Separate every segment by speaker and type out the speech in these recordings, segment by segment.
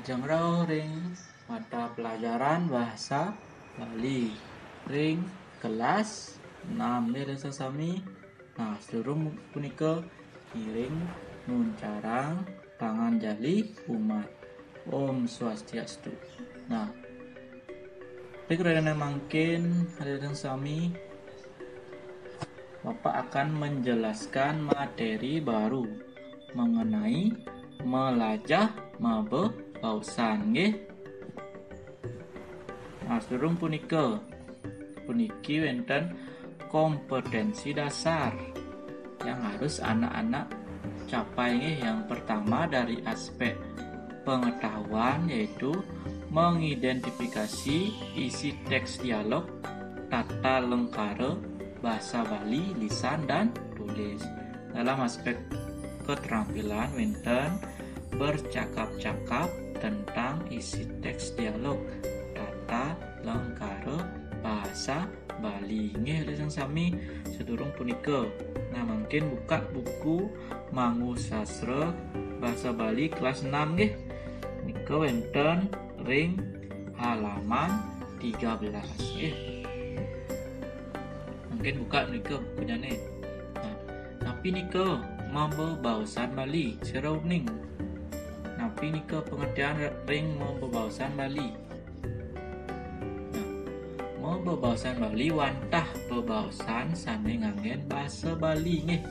Speaker 1: Lajeng rawuh ring mata pelajaran bahasa Bali ring kelas 6 nggih sami. Nah, seluruh punika kiring nun carang tangan jali umat. Om Swastiastu. Nah, pikiran mungkin hadirin sami, Bapak akan menjelaskan materi baru mengenai melajah mabe bausan nggih. Nah, sedurung puniki wonten kompetensi dasar yang harus anak-anak capai nggih. Yang pertama dari aspek pengetahuan yaitu mengidentifikasi isi teks dialog, tata lengkara bahasa Bali, lisan dan tulis. Dalam aspek keterampilan wonten bercakap-cakap tentang isi teks dialog, tata lengkara bahasa Bali nggih lajeng sami sedurung punika. Nah, mungkin buka buku Mangu Sastra bahasa Bali kelas 6 nggih. Nika wonten ring halaman 13 nggih. Mungkin buka nika bukunya nih. Nah, tapi nika mambo bausan Bali serauning. Napi nika pengertian ring mambo bausan Bali. Nah, mambo bausan Bali wantah bebausan sane ngangen bahasa Bali nggih.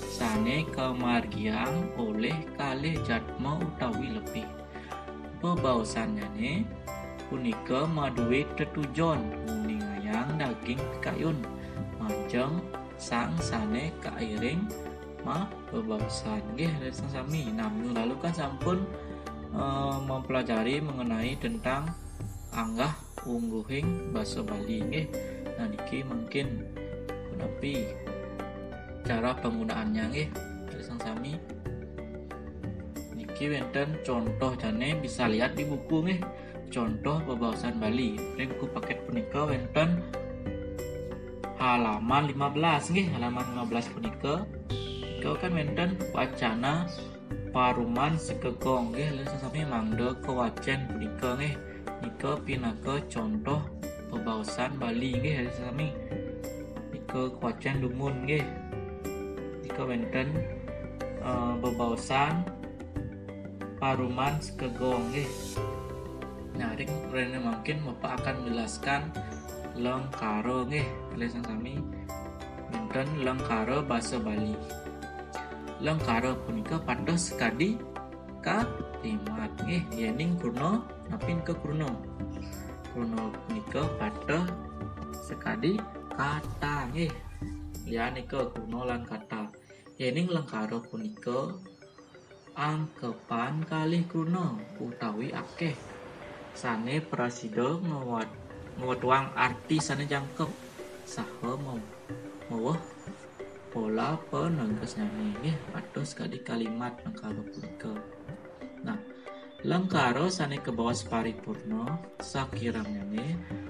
Speaker 1: Sane kemargiang oleh kalih jatma utawi lebih. Bebausannya nih punika maduwe tetujon muni ngayang daging kayun manjeng sang sane kairing ma bebausan nggih lajeng sami. Nah, minggu lalu kan sampun mempelajari mengenai tentang anggah ungguhing basa Bali nggih. Nah, niki mungkin menapi cara penggunaannya nggih lajeng sami. Niki wonten contoh jane bisa lihat di buku nggih. Contoh bebausan Bali. Ring buku paket punika wonten halaman 15 nggih. Halaman 15 punika nika kan wonten wacana paruman sekegong nggih lajeng sami mangda kewacen punika nggih. Nika pinaka contoh bebausan Bali nggih lajeng sami. Nika kewacen dumun nggih. Nika wonten bebausan paruman sekegong nggih. Nah, ring mungkin Bapak akan menjelaskan lengkara nggih lajeng sami wonten lengkara basa Bali. Lengkara punika pados kadi kalimat nggih yening kurna napin ke kurna. Kurna punika pados sekadi kata nggih. Liyanika kurna lan kata. Yening lengkara punika angkepan kalih kurna utawi akeh. Sane prasida ngewatuang arti sane jangkep saha mawah pola penegasnya nggih pados kadi kalimat lengkara punika. Nah, lengkara sane kebawas paripurna sakiranya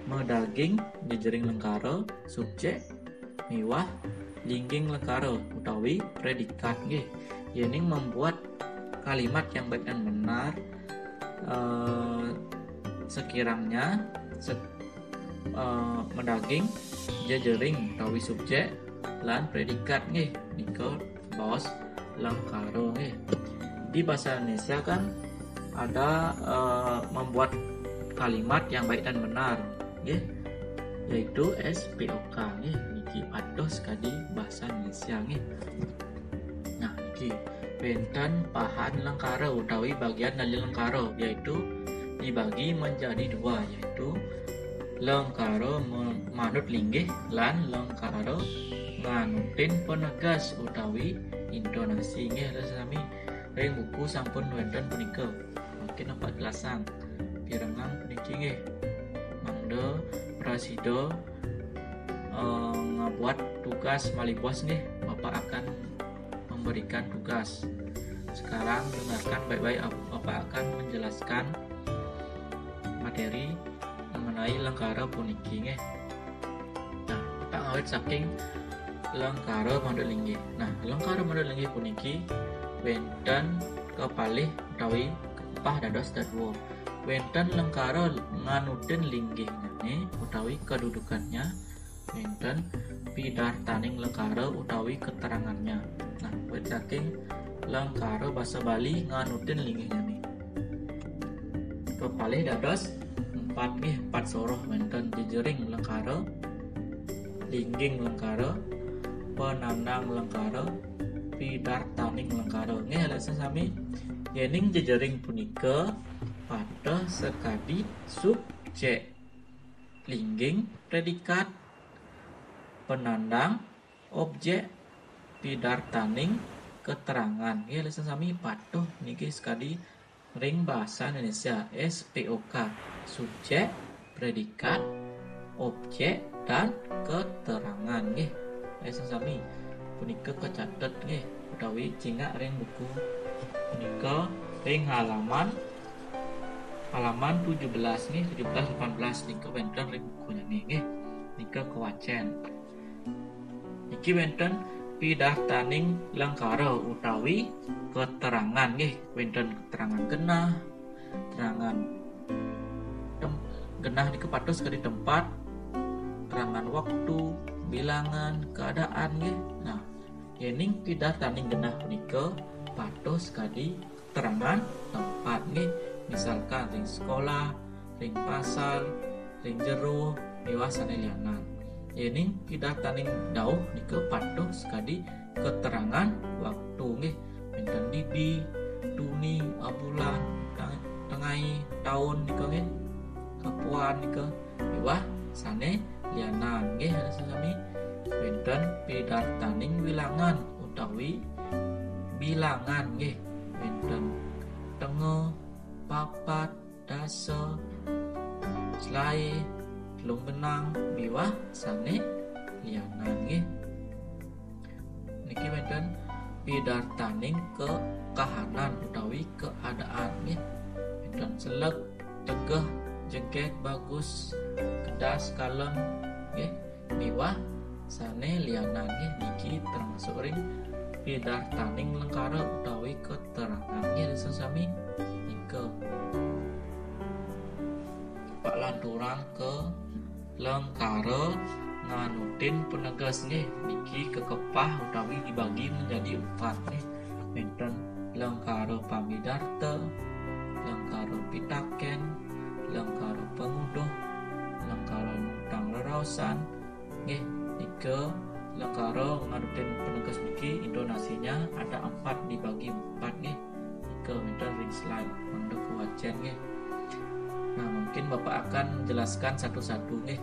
Speaker 1: medaging jejering lengkara subjek miwah lingging lengkara utawi predikat nggih. Yening membuat kalimat yang baik dan benar sekiranya mendaging jejering utawi subjek lan predikat nggih nika bos lengkara nggih. Di bahasa Indonesia kan ada membuat kalimat yang baik dan benar nggih yaitu SPOK nggih niki pados kadi bahasa Indonesia nggih. Nah, niki wonten pahan lengkara utawi bagian dari lengkara yaitu dibagi menjadi dua yaitu lengkara manut linggih lan lengkara nganutin penegas utawi intonasi nggih sami. Ring buku sampun wonten punika. Mungkin apa jelasan pirengang puniki nggih. Mangda prasida ngabuat tugas malibos nggih. Bapak akan memberikan tugas. Sekarang dengarkan baik-baik, Bapak akan menjelaskan materi mengenai lengkara puniki nggih. Nah, Bapak ngawit saking lengkara manut linggih. Nah, lengkara manut linggih puniki wonten kepalih utawi kepah dados dadwa. Wenten lengkara nganuten linggihnya utawi kedudukannya, wenten pidartaning lengkara utawi keterangannya. Nah, buat saking lengkara basa Bali nganuten linggihnya nih. Kepalih dados 4 soroh wenten jejering lengkara, lingging lengkara, penandang lengkara, pidartaning lengkara. Nggih alasan sami yening jejering punika pada sekadi subjek, lingging predikat, penandang objek, pidartaning keterangan. Nggih alasan sami patuh niki sekadi ring bahasa Indonesia SPOK, subjek, predikat, objek dan keterangan. Nggih alasan sami punika kecatet nggih utawi cingak ring buku punika ring halaman 17 nih 17-18 nika wenten ring bukunya nggih nika kewacen. Iki wenten pidartaning lengkara utawi keterangan nggih wenten keterangan genah, keterangan genah nika patos kadi tempat, keterangan waktu, bilangan, keadaan nggih. Nah, yening pidartaning genah punika patos kadi keterangan tempat nggih. Misalkan ring sekolah, ring pasar, ring jero, dewasane lianan. Yening pidartaning dauh nika patos kadi keterangan waktu nggih. Wenten didi, duni, bulan, tengai, tahun nika nggih. Kapuan nika dewah sane lianan nggih sami wenten pidartaning wilangan utawi bilangan nggih wenten tenge, papat, dasa, selai, telung benang, biwah sane lianan nggih. Niki wenten pidartaning kekahanan utawi keadaan nggih. Wenten selek, tegeh, jengkek, bagus, kedas, kalem nggih. Biwah sane lianan nggih niki termasuk ring pidartaning lengkara utawi keterangan nggih sami nika. Pak lanturang ke lengkara nganutin penegas nggih niki kekepah utawi dibagi menjadi 4 nggih. Wenten lengkara pamidarta, lengkara pitaken, lengkara penguduh, lengkara nutang leraosan nggih nika lengkara nganutin penegas niki intonasinya ada 4 dibagi 4 nggih. Nika wenten ring slide mangga kewacen nggih. Nah, mungkin Bapak akan menjelaskan satu-satu nggih.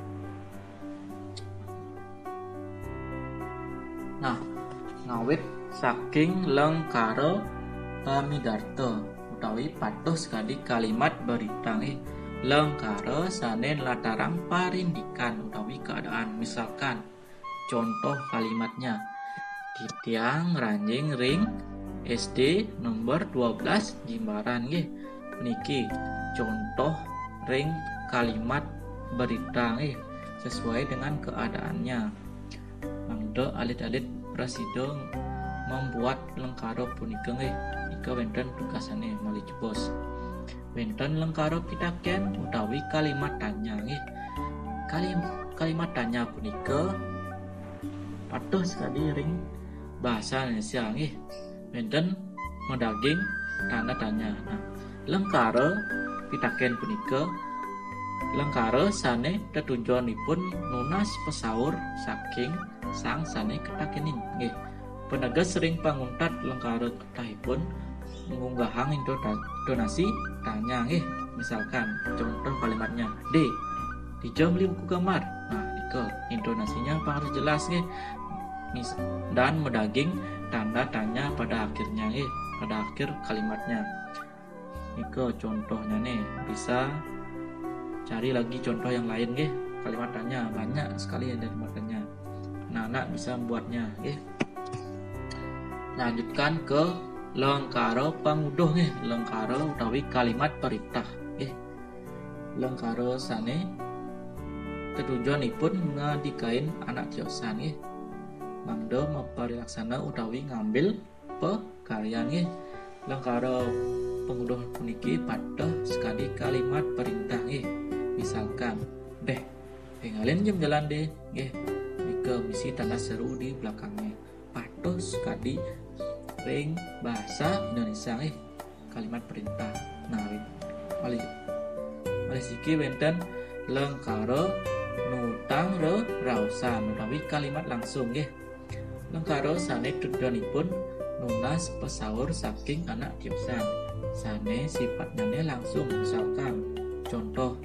Speaker 1: Nah, ngawit saking lengkara pamidarta utawi patos kadi kalimat berita nggih. Lengkara sane latarang parindikan utawi keadaan. Misalkan contoh kalimatnya Titiang ranjing ring SD nomor 12 Jimbaran nggih. Niki contoh ring kalimat berita nggih sesuai dengan keadaannya. Mangda alit-alit presida membuat lengkara punika nggih. Ika wenten tugasane malih jebos. Wenten lengkara pitaken utawi kalimat tanya nggih. Kalimat tanya punika patos kadi ring bahasa Indonesia nggih. Wenten medaging tanda tanya. Nah, lengkara pitaken punika lengkara sane tetujuanipun nunas pesaur saking sang sane ketakening nggih. Penegas sering panguntat lengkara ketahipun mengunggahang donasi tanya nggih. Misalkan contoh kalimatnya D Dijo beli buku gambar. Nah, nika intonasinya harus jelas nggih. Dan medaging tanda tanya pada akhirnya nggih, pada akhir kalimatnya. Nika contohnya nih, bisa cari lagi contoh yang lain nggih. Kalimat tanya banyak sekali dari makanya. Anak-anak bisa membuatnya nggih. Lanjutkan ke lengkara panguduh nggih. Lengkara utawi kalimat perintah nggih. Lengkara sane tujuanipun ngadikain anak tiosan nggih. Mangda maparilaksana utawi ngambil pekaryan nggih. Lengkara penguduh puniki patuh sekali kalimat perintah misalkan pengalin jam jalan deh nika misi tanda seru di belakangnya patuh sekali ring bahasa Indonesia kalimat perintah. Nah paling siki benten lengkaro nutang rausan utawi kalimat langsung lengkaro sane tujuanipun nunas pesaur saking anak tiosan sane sifatnya langsung. Misalkan contoh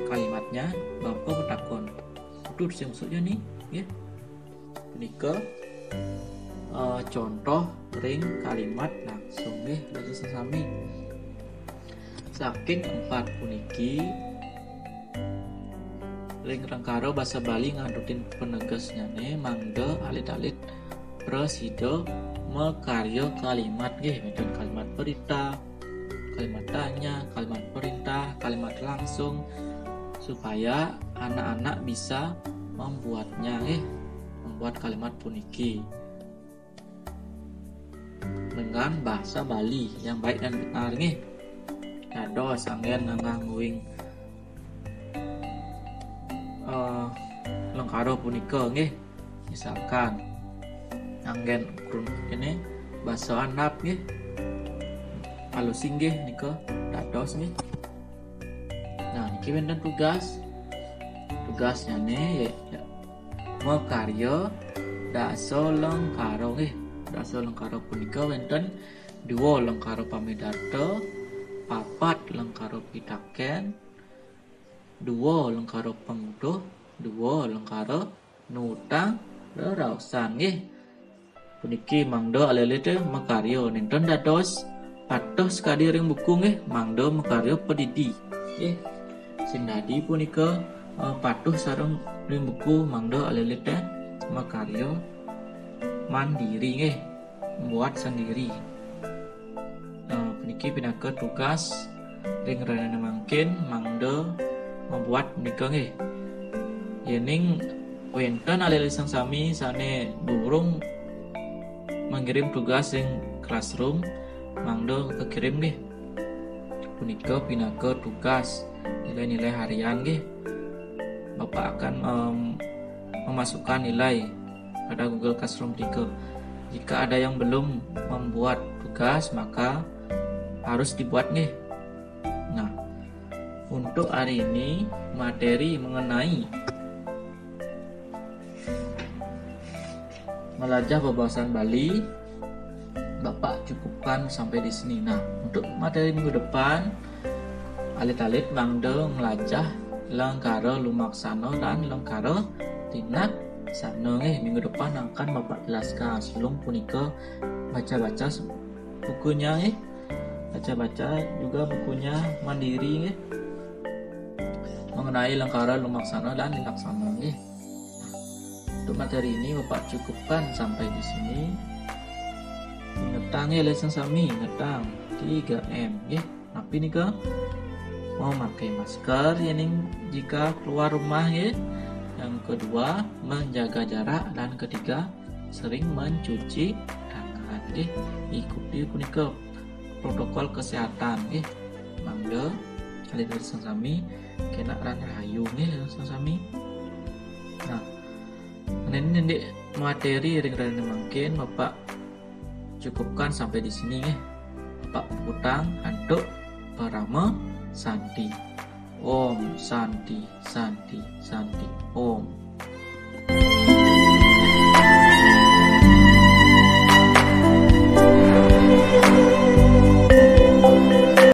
Speaker 1: kalimatnya bapak bertakon itu maksudnya nih menika contoh ring kalimat langsung lagi sesami saking 4 puniki ring rengkaro bahasa Bali ngadutin penegasnya mangda alit-alit presido mekaryo kalimat dan kalimat perintah, kalimat tanya, kalimat perintah, kalimat langsung supaya anak-anak bisa membuatnya membuat kalimat puniki dengan bahasa Bali yang baik dan benar dados anggen ngangguing lengkaro punika misalkan anggen ini bahasa handap halusing nika dados nah niki benten tugasnya ya mekaryo daso lengkaro daso lengkaro punika wenten 2 lengkaro pamidarta 4 lengkaro pitaken 2 lengkaro penguduh 2 lengkaro nutang rausan puniki mangdo alelite mekaryo nenten dados patuh sekali ring buku mangdo mekaryo pedidi sing dadi punika patuh sareng ring buku mangdo alelite mekaryo mandiri membuat sendiri. Puniki pinaka tugas ring rene mangkin mangdo membuat menika yening wenten alele sang sami sane burung mengirim tugas ing classroom mangdo kekirim punika pinaka tugas nilai-nilai harian Bapak akan memasukkan nilai pada Google Classroom 3. Jika ada yang belum membuat tugas maka harus dibuat Nah, untuk hari ini materi mengenai melajah bahasa Bali Bapak cukupkan sampai di sini. Nah, untuk materi minggu depan alit-alit mangdo melajah lengkaro lumaksana dan lengkaro tinak sana minggu depan akan Bapak jelaskan. Sebelum punika baca-baca bukunya baca-baca juga bukunya mandiri mengenai lengkaro lumaksana dan lilaksana Untuk materi ini Bapak cukupkan sampai di sini. Ngetang lesson sami ngetang 3M tapi nika mau pakai masker jika keluar rumah yang kedua menjaga jarak dan ketiga sering mencuci tangan ikuti punika protokol kesehatan mangga kali dari sami kena ran rahayu sami. Nah ini materi ring-ring mungkin Bapak cukupkan sampai di sini Bapak utang hantuk parama santi. Om Santi Santi Santi Om.